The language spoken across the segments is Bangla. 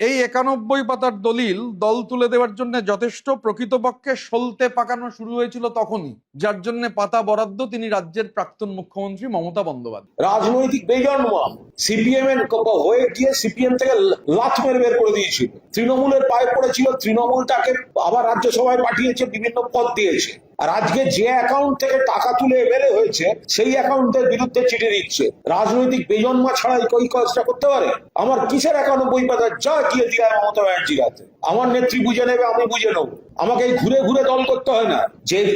এই 91 পাতার দলিল দল তুলে দেওয়ার জন্য যথেষ্ট, প্রকৃতপক্ষে সলতে পাকানো শুরু হয়েছিল তখনই, যার জন্য পাতা বরাদ্দ তিনি রাজ্যের প্রাক্তন মুখ্যমন্ত্রী মমতা বন্দ্যোপাধ্যায়। রাজনৈতিক বেজন্ম সিপিএম এর হয়ে গিয়ে সিপিএম থেকে লাথ মেরে বের করে দিয়েছিল, তৃণমূলের পায়ে পড়েছিল, তৃণমূলটাকে আবার রাজ্যসভায় পাঠিয়েছে, বিভিন্ন পদ দিয়েছে। আর আজকে যে অ্যাকাউন্ট থেকে টাকা তুলে এমএলএ হয়েছে সেই অ্যাকাউন্টের বিরুদ্ধে চিঠি দিচ্ছে। রাজনৈতিক বেজন্মা ছাড়াই কই কাজটা করতে পারে? আমার কিসের 91 পাতা? যা গিয়ে দিয়ে মমতা ব্যানার্জির হাতে। আমার নেত্রী বুঝে নেবে, আমি বুঝে নেবো। আমাকে এই ঘুরে ঘুরে দল করতে হয় না।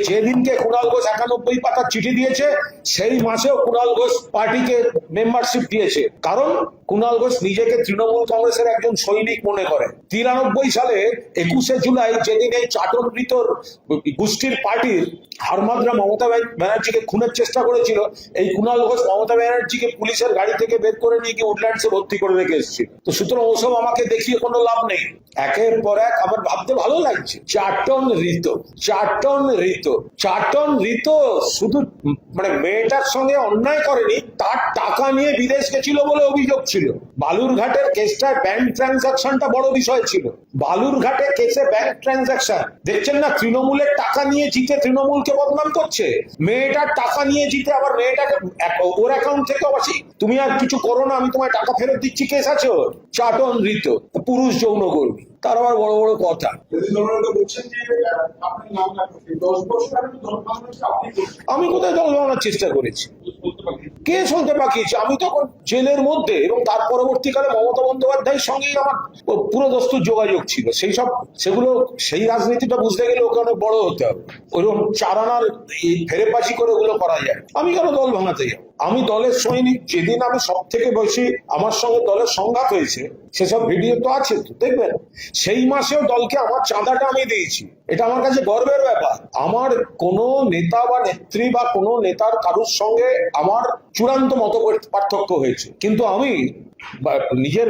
যেদিনকে কুণাল ঘোষ 91 পাতার চিঠি দিয়েছে সেই মাসেও কুণাল ঘোষ পার্টিকে মেম্বারশিপ দিয়েছে, কারণ কুণাল ঘোষ নিজেকে তৃণমূল কংগ্রেসের একজন সৈনিক মনে করে। 93 সালে 21শে জুলাই যেদিন এই চাটনমৃত গোষ্ঠীর পার্টির হারমাদরা মমতা ব্যানার্জিকে খুনের চেষ্টা করেছিল, এই কুণাল ঘোষ মমতা ব্যানার্জিকে পুলিশের গাড়ি থেকে বের করে নিয়ে গিয়ে উডল্যান্ডসে ভর্তি করে রেখে এসেছিল। তো সুতরাং ওসব আমাকে দেখিয়ে কোনো লাভ নেই। একের পর এক আমার ভাবতে ভালো লাগছে। 4 টন ঋত শুধু মানে মেয়েটার সঙ্গে অন্যায় করেনি, তার টাকা নিয়ে বিদেশ গেছিল বলে অভিযোগ ছিল। বালুরঘাটের কেসটা ব্যাংক ট্রানজাকশনটা বড় বিষয় ছিল। বালুরঘাটে কেসে ব্যাংক ট্রানজাকশন দেখছেন না, তৃণমূলের টাকা নিয়ে জিতে তৃণমূলকে বদনাম করছে। মেয়েটার টাকা নিয়ে জিতে আবার মেয়েটাকে ওর অ্যাকাউন্ট থেকে অবশ্যই তুমি আর কিছু করো না, আমি তোমায় টাকা ফেরত দিচ্ছি কেস আছে ওর। 4 টন ঋত, পুরুষ যৌনকর্মী, তার আবার বড় বড় কথা। আমি কোথায় দল ভাঙার চেষ্টা করেছি? কে শুনতে পাকিয়েছে? আমি তখন জেলের মধ্যে, এবং তার পরবর্তীকালে মমতা বন্দ্যোপাধ্যায়ের সঙ্গেই আমার পুরো দস্তুর যোগাযোগ ছিল। সেই রাজনীতিটা বুঝতে গেলে ওকে অনেক বড় হতে হবে। ওইরকম চারানার ফেরেবাজি করে ওগুলো করা যায়। আমি কেন দল ভাঙাতে যাব? আমি দলের সৈনিক। যেদিন আমি সব থেকে বেশি আমার সঙ্গে দলের সংঘাত হয়েছে সেসব ভিডিও তো আছে, তো দেখবেন। সেই মাসেও দলকে আমার চাঁদাটা আমি দিয়েছি। এটা আমার কাছে গর্বের ব্যাপার। আমার কোনো নেতা বা নেত্রী বা কোনো নেতার কারুর সঙ্গে আমার চূড়ান্ত মত পার্থক্য হয়েছে, কিন্তু আমি নিজের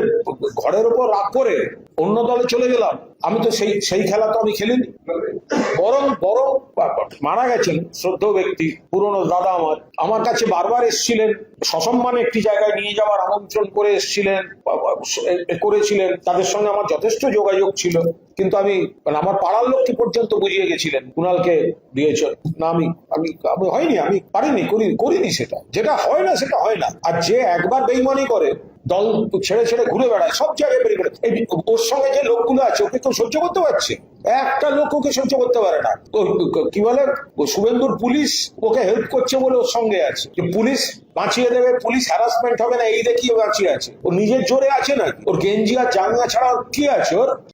ঘরের উপর রাগ করে অন্য দলে চলে গেলাম। আমি তো সেই খেলা তো আমি খেলিনি। বরং মারা গেছেন শ্রদ্ধেয় ব্যক্তি, পুরনো দাদা আমার কাছে বারবার এসেছিলেন, সসম্মানে একটি জায়গায় নিয়ে যাওয়ার আমন্ত্রণ করে করেছিলেন। তাদের সঙ্গে আমার যথেষ্ট যোগাযোগ ছিল, কিন্তু আমার পাড়ার লোকটি পর্যন্ত বুঝিয়ে গেছিলেন কুণালকে দিয়েছ না। আমি হয়নি, আমি পারিনি, করিনি। যেটা হয় না সেটা হয় না। আর যে একবার বেইমানি করে দল ছেড়ে ছেড়ে ঘুরে বেড়ায়, সব জায়গায় বেরিয়ে বেড়ায়, ওর সঙ্গে যে লোকগুলো আছে ওকে কেউ সহ্য করতে পারছে? একটা লোক ওকে সহ্য করতে পারে না। কি বলে, শুভেন্দুর পুলিশ ওকে হেল্প করছে বলে ওর সঙ্গে আছে, যে পুলিশ বাঁচিয়ে দেবে, পুলিশ হ্যারাসমেন্ট হবে না, এই দেখিয়ে বাঁচিয়ে আছে। ও নিজের জোরে আছে নাকি? ওর গেঞ্জি আর জাঙ্গা ছাড়া কি আছে ওর?